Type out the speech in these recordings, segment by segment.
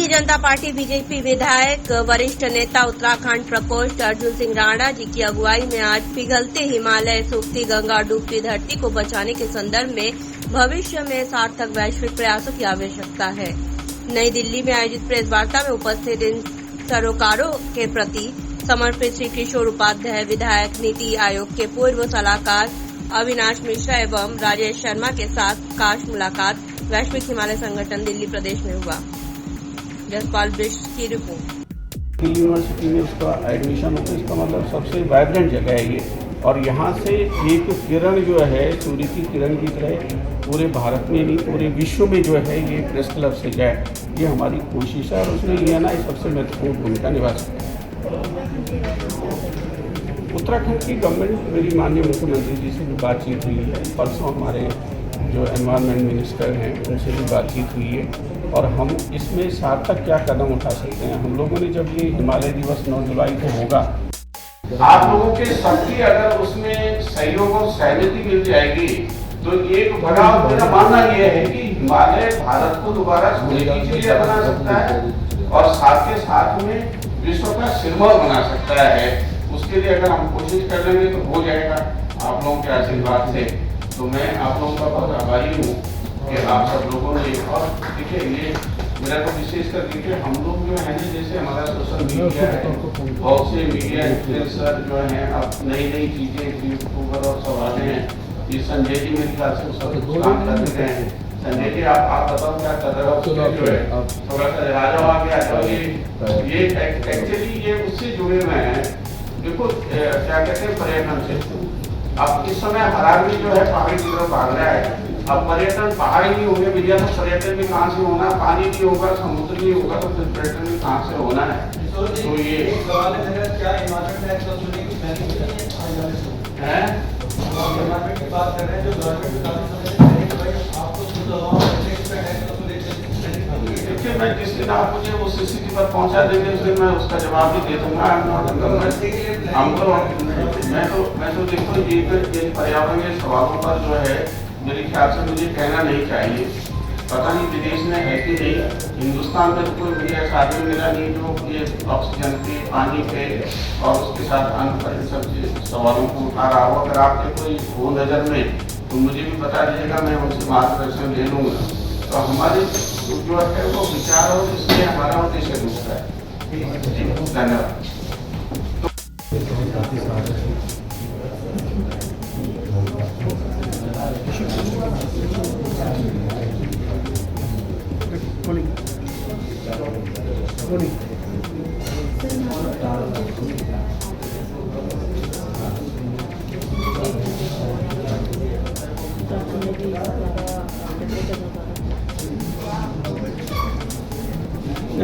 जनता party BJP विधायक वरिष्ठ नेता उत्तराखंड प्रकोष्ठ अर्जुन सिंह राणा जी की अगुवाई में आज पिघलते हिमालय, सूखती गंगा और डूबती धरती को बचाने के संदर्भ में भविष्य में सार्थक वैश्विक प्रयासों की आवश्यकता है। नई दिल्ली में आयोजित प्रेस वार्ता में उपस्थित इन सरोकारों के प्रति समर्पित श्री किशोर उपाध्याय विधायक, नीति आयोग के पूर्व सलाहकार अविनाश मिश्रा एवं राजेश शर्मा के साथ खास मुलाकात वैश्विक हिमालय संगठन दिल्ली प्रदेश में हुआ। जसपाल बिष्ट की रिपोर्ट। यूनिवर्सिटी में इसका एडमिशन होता है, इसका मतलब सबसे वाइब्रेंट जगह है ये, और यहाँ से एक किरण जो है सूर्य की किरण की तरह पूरे भारत में नहीं पूरे विश्व में जो है ये प्रेस क्लब से जाए, ये हमारी कोशिश है और उसमें ईएनआई सबसे महत्वपूर्ण भूमिका निभा सकता है। उत्तराखंड की गवर्नमेंट, मेरी माननीय मुख्यमंत्री जी से भी बातचीत हुई है, परसों हमारे जो एनवायरनमेंट मिनिस्टर हैं उनसे भी बातचीत हुई है, और हम इसमें सार्थक क्या कदम उठा सकते हैं। हम लोगों ने जब ये हिमालय दिवस 9 जुलाई को होगा, आप लोगों के सबकी अगर उसमें सहयोग और सहमति मिल जाएगी तो एक बड़ा मेरा मानना यह है कि हिमालय भारत को दोबारा सोने की चिड़िया बना सकता है और साथ के साथ में विश्व का सिरमौर बना सकता है। उसके लिए अगर हम कोशिश कर लेंगे तो हो जाएगा आप लोगों के आशीर्वाद से। तो मैं आप लोगों का बहुत आभारी हूँ कि आप सब लोगों ने, और देखिए ये मेरा तो विशेष कर देखिए हम लोग जो है जैसे हमारा सोशल मीडिया है, बहुत से मीडिया इन्फ्लुएंसर जो हैं अब नई नई चीज़ें यूट्यूबर और सब आते हैं। ये संजय जी मेरे ख्याल से सब काम कर रहे हैं। संजय जी आप बताओ क्या कर रहे हो? जो है थोड़ा सा राजा आगे आ जाओ। ये एक्चुअली ये उससे जुड़े हुए हैं। देखो क्या कहते हैं पर्यटन से। अब इस समय हर आदमी जो है पहाड़ी की तरफ भाग रहा है। अब पर्यटन पहाड़ी नहीं होंगे भैया तो पर्यटन भी कहाँ से होना, पानी नहीं होगा, समुद्र नहीं होगा तो फिर पर्यटन भी कहाँ से होना है। तो ये क्या की बात कर रहे हैं जो देखिए, मैं जिस दिन आप मुझे वो CCTV पर पहुंचा देंगे उस दिन मैं उसका जवाब भी दे दूंगा। मैं तो देखो ये पर्यावरणीय सवालों पर जो है मेरे ख्याल से मुझे कहना नहीं चाहिए। पता नहीं विदेश में है कि नहीं, हिंदुस्तान में तो कोई मुझे ऐसा आदमी मिला नहीं जो ये ऑक्सीजन पे, पानी पे और उसके साथ अन्य पर सब सवालों को उठा रहा हो। अगर आपके कोई हो नज़र में तो मुझे भी बता दीजिएगा, मैं उनसे मार्गदर्शन ले लूँगा। तो हमारे जो है वो विचार और इसमें हमारा उद्देश्य दूसरा है। धन्यवाद।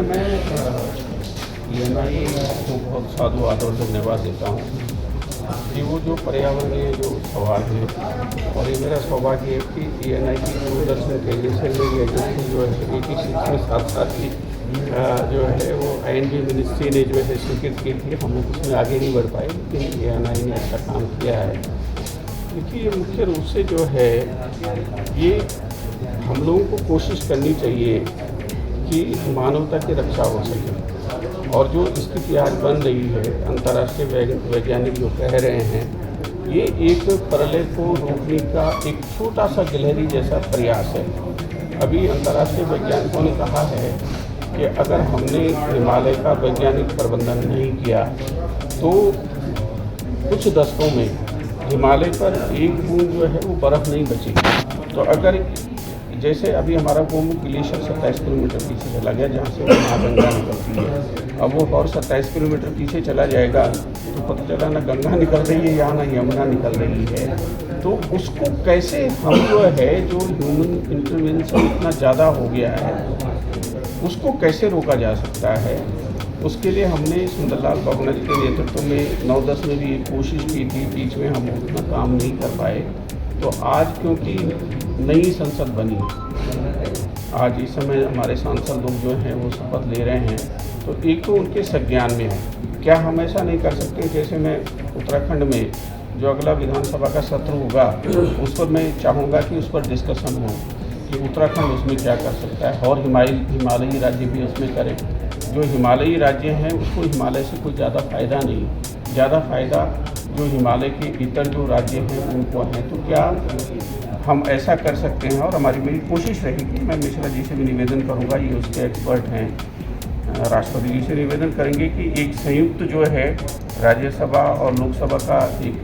मैं ईएनआई को बहुत साधुवाद और धन्यवाद देता हूँ कि वो जो पर्यावरणीय जो सवाल है, और ये मेरा सौभाग्य है कि ईएनआई की दूरदर्शन टेलीविजन मेरी एजेंसी जो है एक ही सीट में साथ साथ ही जो है वो IND मिनिस्ट्री ने जो है स्वीकृत की थी। हम लोग उसमें आगे नहीं बढ़ पाए, लेकिन ईएनआई ने अच्छा काम किया है। देखिए मुख्य रूप से जो है ये हम लोगों को कोशिश करनी चाहिए कि मानवता की रक्षा हो सके, और जो स्थिति आज बन रही है अंतर्राष्ट्रीय वैज्ञानिक जो कह रहे हैं ये एक प्रलय को रोकने का एक छोटा सा गिलहरी जैसा प्रयास है। अभी अंतर्राष्ट्रीय वैज्ञानिकों ने कहा है कि अगर हमने हिमालय का वैज्ञानिक प्रबंधन नहीं किया तो कुछ दशकों में हिमालय पर एक बूंद जो है वो बर्फ़ नहीं बचेगी। तो अगर जैसे अभी हमारा गोमुख ग्लेशियर 27 किलोमीटर पीछे चला गया जहाँ से गंगा निकलती है, अब वो और 27 किलोमीटर पीछे चला जाएगा तो पता चला ना गंगा निकल रही है या ना यमुना निकल रही है। तो उसको कैसे हम जो है जो ह्यूमन इंटरवेंशन इतना ज़्यादा हो गया है उसको कैसे रोका जा सकता है। उसके लिए हमने सुंदरलाल बगना जी के नेतृत्व में 9-10 में भी कोशिश की थी, बीच में हम उतना काम नहीं कर पाए। तो आज क्योंकि नई संसद बनी, आज इस समय हमारे सांसद लोग जो हैं वो शपथ ले रहे हैं, तो एक तो उनके संज्ञान में है। क्या हम ऐसा नहीं कर सकते जैसे मैं उत्तराखंड में जो अगला विधानसभा का सत्र होगा उस पर मैं चाहूँगा कि उस पर डिस्कशन हो कि उत्तराखंड उसमें क्या कर सकता है और हिमालयी राज्य भी उसमें करें। जो हिमालयी राज्य हैं उसको हिमालय से कोई ज़्यादा फ़ायदा नहीं, ज़्यादा फ़ायदा जो हिमालय के इतर जो राज्य हैं उनको हैं। तो क्या हम ऐसा कर सकते हैं, और मेरी कोशिश रहेगी, मैं मिश्रा जी से भी निवेदन करूंगा, ये उसके एक्सपर्ट हैं, राष्ट्रपति जी से निवेदन करेंगे कि एक संयुक्त जो है राज्यसभा और लोकसभा का एक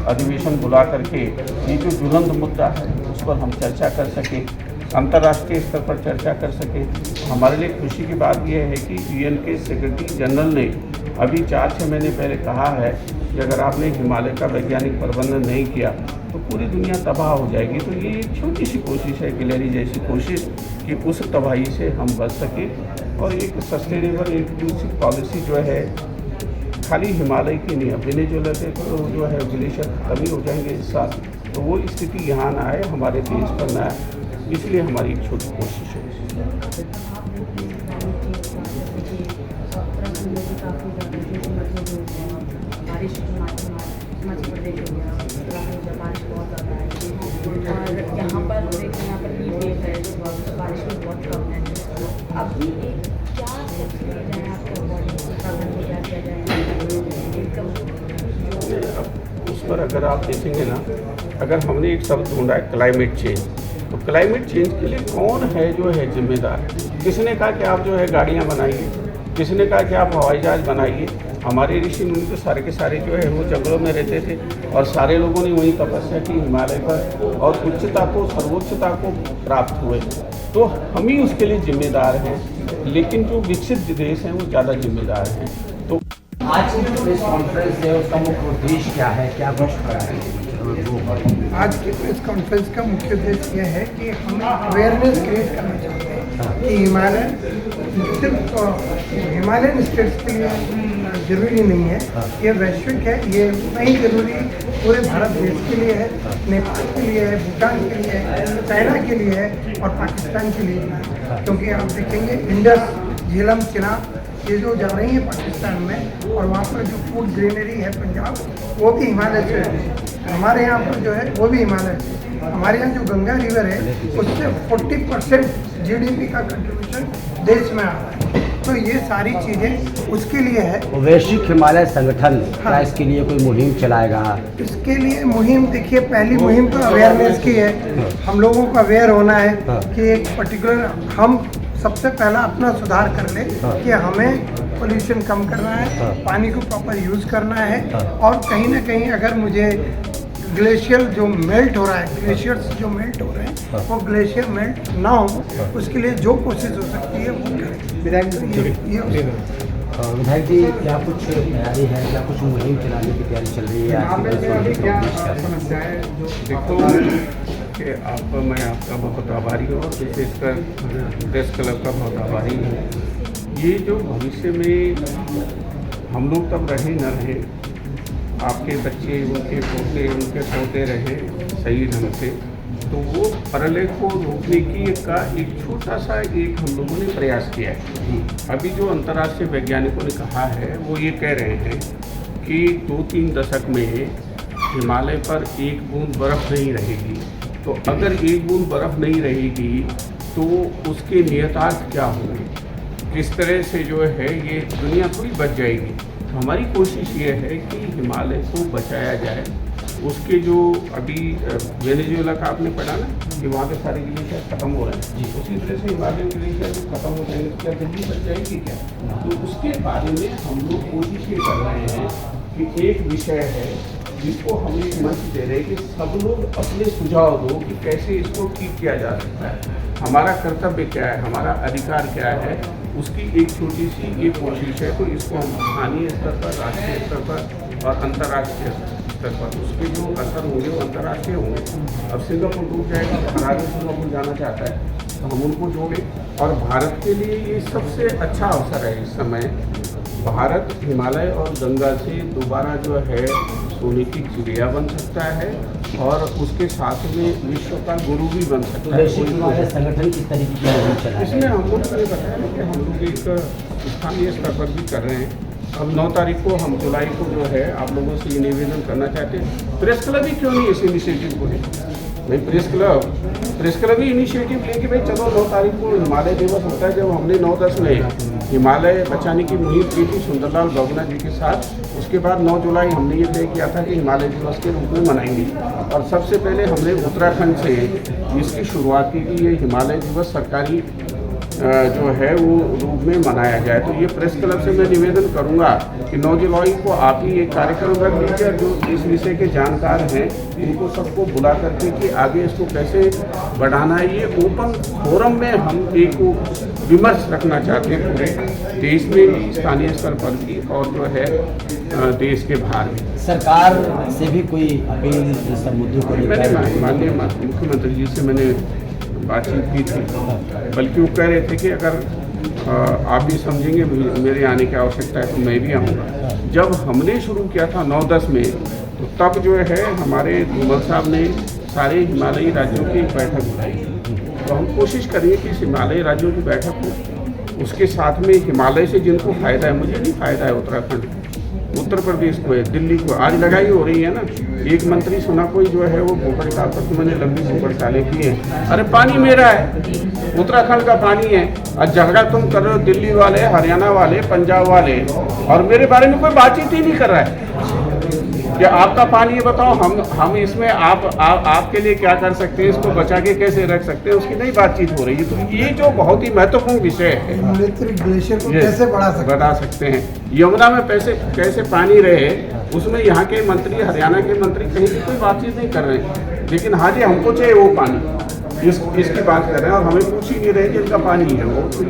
अधिवेशन बुला करके ये जो ज्वलंत मुद्दा है उस पर हम चर्चा कर सकें, अंतर्राष्ट्रीय स्तर पर चर्चा कर सकें। हमारे लिए खुशी की बात यह है कि यूएन के सेक्रेटरी जनरल ने अभी 4-6 महीने पहले कहा है कि अगर आपने हिमालय का वैज्ञानिक प्रबंधन नहीं किया तो पूरी दुनिया तबाह हो जाएगी। तो ये एक छोटी सी कोशिश है, गिलहरी जैसी कोशिश, कि उस तबाही से हम बच सकें और एक सस्टेनेबल इंक्लूसिव पॉलिसी जो है खाली हिमालय की नहीं, वेनेजुएला के तो जो है ग्लेशियर खत्म ही हो जाएंगे इस साल, तो वो स्थिति यहाँ ना आए, हमारे देश पर ना आए, इसलिए हमारी एक छोटी कोशिश है। बारिश मध्य प्रदेश हो गया, उत्तराखंड में बारिश बहुत ज़्यादा है और यहाँ पर देखिए यहाँ पर हीट वेव है, बारिश भी बहुत कम है। अभी एक क्या स्टेप्स लिए जाए आपके अकॉर्डिंग, उत्तराखंड में क्या किया जाए एकदम? अब उस पर अगर आप देखेंगे ना, अगर हमने एक शब्द ढूंढा है क्लाइमेट चेंज, तो क्लाइमेट चेंज के लिए कौन है जो है जिम्मेदार? किसने कहा कि आप जो है गाड़ियाँ बनाइए, किसने कहा कि आप हवाई जहाज बनाइए? हमारे ऋषि मुनि तो सारे के सारे जो है वो जंगलों में रहते थे और सारे लोगों ने वही तपस्या की हिमालय पर और उच्चता को, सर्वोच्चता को प्राप्त हुए। तो हम ही उसके लिए जिम्मेदार हैं, लेकिन जो विकसित देश हैं वो ज़्यादा जिम्मेदार हैं। तो आज की जो प्रेस कॉन्फ्रेंस है उसका मुख्य उद्देश्य क्या है, क्या घोष करा है? आज की प्रेस कॉन्फ्रेंस का मुख्य उद्देश्य यह है कि हम अवेयरनेस क्रिएट करना चाहते हैं कि हिमालय सिर्फ हिमालयन स्टेट्स के लिए जरूरी नहीं है, ये वैश्विक है, ये नहीं जरूरी पूरे भारत देश के लिए है, नेपाल के लिए है, भूटान के लिए है, चाइना के लिए है और पाकिस्तान के लिए भी है। क्योंकि आप देखेंगे इंडस, झेलम, चिनाब ये जो जा रही है पाकिस्तान में, और वहाँ पर जो फूड ग्रेनरी है पंजाब, वो भी हिमालय से है। हमारे यहाँ पर जो है वो भी हिमालय से। हमारे यहाँ जो गंगा रिवर है उससे 40% GDP का कंट्रीब्यूशन देश में आ रहा है। तो ये सारी चीज़ें उसके लिए है। वैश्विक हिमालय संगठन क्या इसके लिए कोई मुहिम चलाएगा? इसके लिए मुहिम, देखिए पहली मुहिम तो अवेयरनेस की है। हम लोगों को अवेयर होना है कि एक पर्टिकुलर, हम सबसे पहला अपना सुधार कर ले कि हमें पोल्यूशन कम करना है, पानी को प्रॉपर यूज़ करना है, और कहीं ना कहीं अगर मुझे ग्लेशियर जो मेल्ट हो रहा है, ग्लेशियर्स जो मेल्ट हो रहे हैं वो ग्लेशियर मेल्ट ना हो, उसके लिए जो कोशिश हो सकती है वो करें। विधायक जी, क्या कुछ तैयारी है, क्या कुछ मुहिम चलाने की तैयारी चल रही है? देखो कि मैं आपका बहुत आभारी हूँ और विशेषकर प्रेस क्लब का बहुत आभारी हूँ। ये जो भविष्य में हम लोग तब रहे न रहे, आपके बच्चे, उनके पोते रहे सही ढंग से, तो वो प्रलय को रोकने की एक छोटा सा हम लोगों ने प्रयास किया है। अभी जो अंतर्राष्ट्रीय वैज्ञानिकों ने कहा है वो ये कह रहे हैं कि 2-3 दशक में हिमालय पर एक बूंद बर्फ़ नहीं रहेगी। तो अगर एक बूंद बर्फ़ नहीं रहेगी तो उसके नियतार्थ क्या होंगे, किस तरह से जो है ये दुनिया थोड़ी बच जाएगी। तो हमारी कोशिश ये है कि हिमालय को बचाया जाए। उसके जो अभी वेनेजुएला का आपने पढ़ा ना कि वहाँ के सारे ग्लेशियर खत्म हो रहे हैं, उसी तरह से हिमालयन ग्लेशियर जो खत्म हो जाएंगे, क्या दिल्ली बच जाएगी क्या? तो उसके बारे में हम लोग कोशिश ये कर रहे हैं कि एक विषय है जिसको हम एक मंच दे रहे हैं कि सब लोग अपने सुझाव दो कि कैसे इसको ठीक किया जा सकता है, हमारा कर्तव्य क्या है, हमारा अधिकार क्या है। उसकी एक छोटी सी ये कोशिश है। तो इसको हम स्थानीय स्तर पर, राष्ट्रीय स्तर पर और अंतर्राष्ट्रीय स्तर पर उसके जो असर होंगे वो अंतर्राष्ट्रीय होंगे। अब सिंगापुर डूब जाएगा, भारत सिंगापुर जाना चाहता है तो हम उनको जोड़ें। और भारत के लिए ये सबसे अच्छा अवसर है इस समय। भारत हिमालय और गंगा से दोबारा जो है सोने की चिड़िया बन सकता है और उसके साथ में विश्व का गुरु भी बन सकता है। संगठन किस तरीके की मुहिम चला है? इसमें हम लोग ने बताया कि हम लोग एक स्थानीय स्तर पर भी कर रहे हैं। अब 9 तारीख को हम जुलाई को जो है आप लोगों से ये निवेदन करना चाहते हैं, प्रेस क्लब ही क्यों नहीं इस इनिशिएटिव को है। भाई प्रेस क्लब ही इनिशिएटिव लेके भाई चलो 9 तारीख को हिमालय दिवस होता है। जब हमने 9-10 में हिमालय बचाने की मुहिम की थी सुंदरलाल बहुगुणा जी के साथ, उसके बाद 9 जुलाई हमने ये तय किया था कि हिमालय दिवस के रूप में मनाएंगे। और सबसे पहले हमने उत्तराखंड से इसकी शुरुआत की कि ये हिमालय दिवस सरकारी जो है वो रूप में मनाया जाए। तो ये प्रेस क्लब से मैं निवेदन करूंगा कि 9 जुलाई को आप ही एक कार्यक्रम रख लीजिए, जो इस विषय के जानकार हैं उनको सबको बुला करके कि आगे इसको कैसे बढ़ाना है। ये ओपन फोरम में हम एक विमर्श रखना चाहते हैं पूरे देश में भी, स्थानीय स्तर पर भी और जो है देश के बाहर भी। सरकार से भी कोई अपील सब मुद्दों को मैंने माननीय मुख्यमंत्री जी से मैंने बातचीत की थी, बल्कि वो कह रहे थे कि अगर आप भी समझेंगे मेरे आने की आवश्यकता है तो मैं भी आऊँगा। जब हमने शुरू किया था 9-10 में, तो तब जो है हमारे धूमल साहब ने सारे हिमालयी राज्यों की एक बैठक बुलाई। तो हम कोशिश करेंगे कि इस हिमालयी राज्यों की बैठक हो, उसके साथ में हिमालय से जिनको फायदा है, मुझे भी फायदा है, उत्तराखंड, उत्तर प्रदेश को है, दिल्ली को, आज लड़ाई हो रही है ना। एक मंत्री सुना कोई जो है वो भूख हड़ताल पर, तो मैंने लंबी भूख हड़तालें की है। अरे पानी मेरा है, उत्तराखंड का पानी है, और झगड़ा तुम कर रहे हो दिल्ली वाले, हरियाणा वाले, पंजाब वाले, और मेरे बारे में कोई बातचीत ही नहीं कर रहा है कि आपका पानी है, बताओ हम इसमें आपके लिए क्या कर सकते हैं, इसको बचा के कैसे रख सकते हैं, उसकी नहीं बातचीत हो रही है। तो ये जो बहुत ही महत्वपूर्ण विषय है, ग्लेशियर को कैसे बढ़ा सकते हैं, यमुना में कैसे पानी रहे, उसमें यहाँ के मंत्री, हरियाणा के मंत्री कहीं भी कोई बातचीत नहीं कर रहे हैं। लेकिन हाँ जी, हमको चाहिए वो पानी, इसकी बात कर रहे हैं, और हमें पूछ ही नहीं रहे कि इनका पानी है वो। तो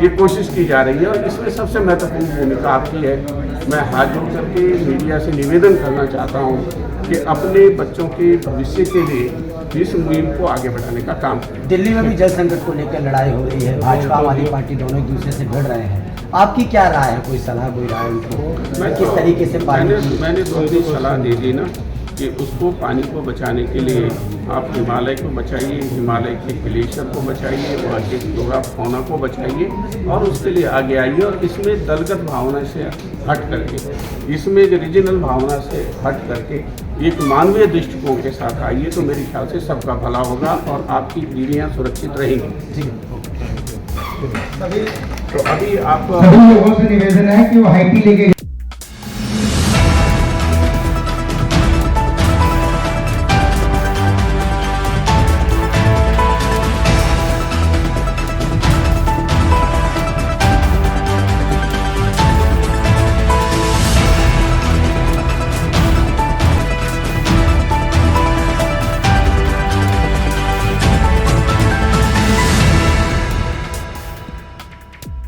ये कोशिश की जा रही है, और इसमें सबसे महत्वपूर्ण भूमिका आपकी है। मैं हाथ जोड़ करके मीडिया से निवेदन करना चाहता हूँ कि अपने बच्चों के भविष्य के लिए इस मुहिम को आगे बढ़ाने का काम करें। दिल्ली में भी जल संकट को लेकर लड़ाई हो रही है, भाजपा आम आदमी पार्टी दोनों एक दूसरे से भिड़ रहे हैं। आपकी क्या राय है, कोई सलाह, कोई राय उनको किस तरीके से मैंने 2-3 सलाह दे दी ना कि उसको पानी को बचाने के लिए आप हिमालय को बचाइए, हिमालय के ग्लेशियर को बचाइए, वहाँ के फ्लोरा फौना को बचाइए, और उसके लिए आगे आइए। और इसमें दलगत भावना से हट करके, इसमें रीजनल भावना से हट करके एक मानवीय दृष्टिकोण के साथ आइए, तो मेरे ख्याल से सबका भला होगा और आपकी पीढ़ियाँ सुरक्षित रहेंगी। तो अभी आप सभी लोगों से निवेदन है कि वो हाईटी लेके